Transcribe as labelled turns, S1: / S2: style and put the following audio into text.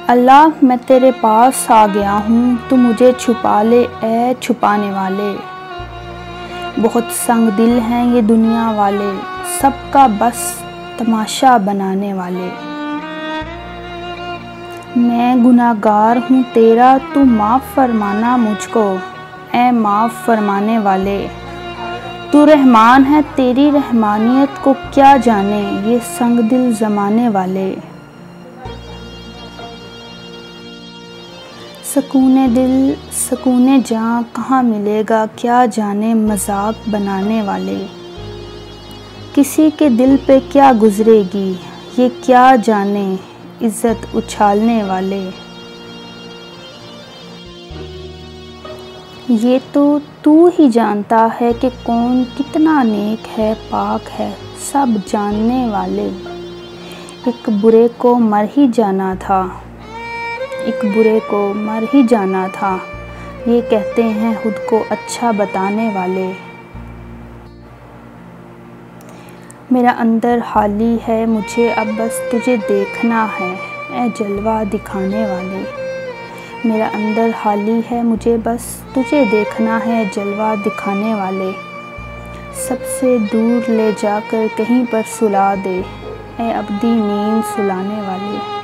S1: अल्लाह मैं तेरे पास आ गया हूँ, तू मुझे छुपा ले ए छुपाने वाले। बहुत संग दिल हैं ये दुनिया वाले, सबका बस तमाशा बनाने वाले। मैं गुनाहगार हूँ तेरा, तू माफ़ फरमाना मुझको ए माफ़ फरमाने वाले। तू रहमान है तेरी रहमानियत को क्या जाने ये संग दिल ज़माने वाले। सकूने दिल सकूने जाँ कहाँ मिलेगा क्या जाने मजाक बनाने वाले। किसी के दिल पे क्या गुजरेगी ये क्या जाने इज़्ज़त उछालने वाले। ये तो तू ही जानता है कि कौन कितना नेक है पाक है सब जानने वाले। एक बुरे को मर ही जाना था, एक बुरे को मर ही जाना था, ये कहते हैं खुद को अच्छा बताने वाले। मेरा अंदर खाली है मुझे अब बस तुझे देखना है ए जलवा दिखाने वाले। मेरा अंदर खाली है मुझे बस तुझे देखना है जलवा दिखाने वाले। सबसे दूर ले जाकर कहीं पर सुला दे ए अब्दी नींद सुलाने वाले।